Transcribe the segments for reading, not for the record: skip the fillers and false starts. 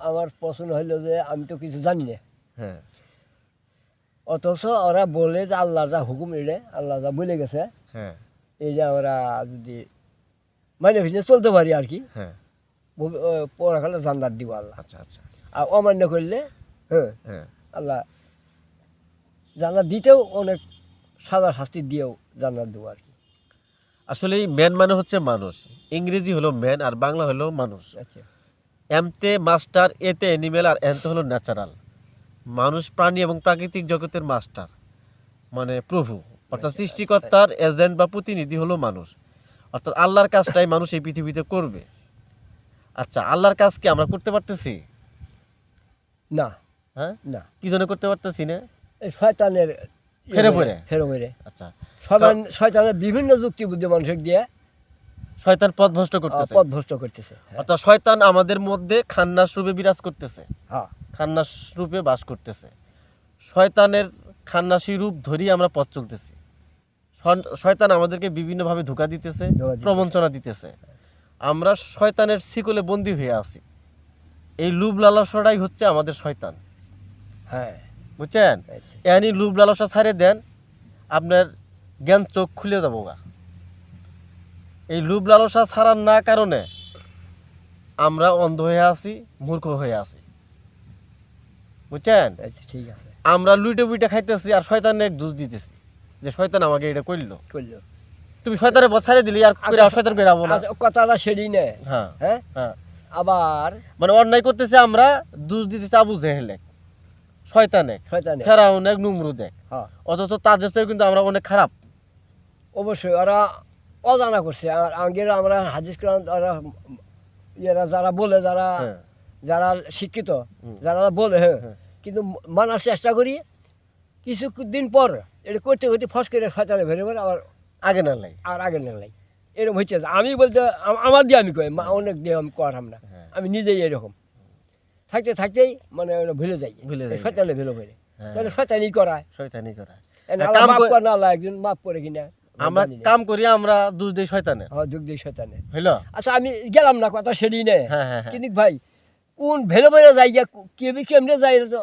আমার প্রশ্ন হইলো যে আমি তো কিছু জানি না, হ্যাঁ অথচ ওরা বলে যে আল্লাহ যা হুকুম এলে আল্লাহ যা বলে গেছে হ্যাঁ এই যে আমরা যদি মানে ভিতরে চলতে পারি আর কি, হ্যাঁ পড়াখালে জান্নাত দিব আল্লাহ। আচ্ছা আচ্ছা আর অমান্য করলে হ্যাঁ হ্যাঁ আল্লাহ জান্নাত দিতেও অনেক সাজা শাস্তি দিয়েও জান্নাত দেবো আর কি। আসলে ম্যান মানে হচ্ছে মানুষ, ইংরেজি হলো ম্যান আর বাংলা হলো মানুষ। আচ্ছা এমতে মাস্টার, এতে অ্যানিমেল আর এনতে হলো ন্যাচারাল। মানুষ প্রাণী এবং প্রাকৃতিক জগতের মাস্টার মানে প্রভু, অর্থাৎ সৃষ্টিকর্তার এজেন্ট বা প্রতিনিধি হলো মানুষ। অর্থাৎ আল্লাহর কাজটাই মানুষ এই পৃথিবীতে করবে। আচ্ছা, আল্লাহর কাজ কি আমরা করতে পারতেছি? না হ্যাঁ, না, কি জন্য করতে পারতেছি না? এই শয়তানের ফেরে পড়ে। ফেরো মেরে আচ্ছা, শয়তানের বিভিন্ন যুক্তি বুদ্ধি মানুষের দিয়ে শয়তান পথভ্রষ্ট করতেছে। পথভ্রষ্ট করতেছে। অর্থাৎ শয়তান আমাদের মধ্যে খান্নাস রূপে বিরাজ করতেছে, হ্যাঁ খান্নাস রূপে বাস করতেছে। শয়তানের খান্নাসী রূপ ধরেই আমরা পথ চলতেছি। শয়তান আমাদেরকে বিভিন্নভাবে ধোঁকা দিতেছে, প্রবঞ্চনা দিতেছে। আমরা শয়তানের শিকলে বন্দী হয়ে আছি। এই লুভ লালসাটাই হচ্ছে আমাদের শয়তান। হ্যাঁ বুঝছেন? আচ্ছা। এনি লুভ লালসা ছাড়ে দেন, আপনার জ্ঞান চোখ খুলে যাবো গা। এই লুভ লালসা ছাড়ার না কারণে আমরা অন্ধ হয়ে আছি, মূর্খ হয়ে আছি। বুঝছেন? আচ্ছা ঠিক আছে। আমরা লুইটে বুইটে খাইতেছি আর শয়তানের দোষ দিতেছি যে শয়তান আমাকে এটা করলো। করলো তুমি শয়তানের পথ ছাড়ে দিলি আর কইরা শয়তান কইরা বলো না। আচ্ছা, কথাটা সেরি নে। হ্যাঁ হ্যাঁ হ্যাঁ, আবার মানে অন্যায় করতেছে, আমরা দোষ দিতেছি আবু জেহেলে, শয়তানে, শয়তানে ফেরাউনে, নমরুদে। হ্যাঁ অথচ তাদের চেয়ে কিন্তু আমরা অনেক খারাপ। অবশ্যই ওরা অজানা করছে। আর আগের আমরা হাদিস কোরআন ওরা ইয়েরা যারা বলে, যারা হ্যাঁ যারা শিক্ষিত হুম। যারা বলে হ্যাঁ, হ্যাঁ। কিন্তু মানার চেষ্টা করি, কিছুদিন পর এটা করতে করতে ফস করে শয়তানে ভেরে ভরে আবার আগে না লাই। আর আগে নেই এরকম হচ্ছে। আমি বলতে আমার দিয়ে আমি কই অনেক দিয়ে আমি করাম না, হ্যাঁ। আমি নিজেই এরকম থাকতে থাকতেই মানে ওরা ভুলে যাই, ভুলে যাই। শয়তানে ভেলো ভরে। হ্যাঁ। তাহলে শয়তানি করায় শয়তানি করা। আল্লাহ মাফ করে না, আল্লাহ একজন মাফ করে কিনা আমরা কাম করি, আমরা দোষ দিই শয়তানে। যুগ দিয়ে শয়তানে। হইলো? আচ্ছা আমি গেলাম না, কথা সেরি নে। হ্যাঁ হ্যাঁ হ্যাঁ। কিন্তু ভাই কোন ভেলো ভেলো যাই গিয়া কেমনে যাই এটা তো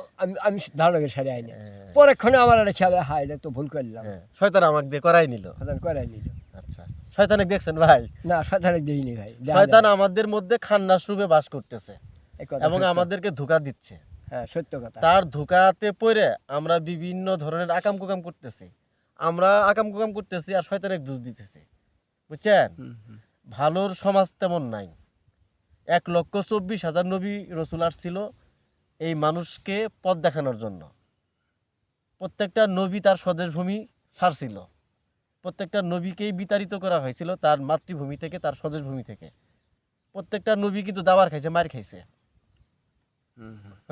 আমি ধারণা করে সারি আইনি। পরেক্ষণে আমার একটা খেয়াল হাই এটা তো ভুল করলাম, হ্যাঁ, শয়তান আমাকে দিয়ে করাই নিল। শয়তান করাই নিল। আচ্ছা, শয়তানে দেখছেন ভাই? না শয়তানে দেইনি ভাই। শয়তান আমাদের মধ্যে খান্নাস রূপে বাস করতেছে এই কথা এবং সত্য। আমাদেরকে ধোঁকা দিচ্ছে। হ্যাঁ সত্য কথা। তার ধোঁকাতে পড়ে আমরা বিভিন্ন ধরনের আকাম কুকাম করতেছি। আমরা আকাম কুকাম করতেছি আর শয়তানের দোষ দিতেছি। বুঝছেন? হুম, হুম। ভালোর সমাজ তেমন নাই। 1,24,000 নবী রসুল আসছিল এই মানুষকে পথ দেখানোর জন্য। প্রত্যেকটা নবী তার স্বদেশ ভূমি ছাড়ছিল। প্রত্যেকটা নবীকেই বিতাড়িত করা হয়েছিল তার মাতৃভূমি থেকে, তার স্বদেশ ভূমি থেকে। প্রত্যেকটা নবী কিন্তু দাবার খাইছে, মার খাইছে।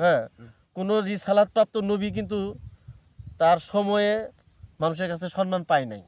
হ্যাঁ, কোনো রিসালাত প্রাপ্ত নবী কিন্তু তার সময়ে মানুষের কাছে সম্মান পায় নাই।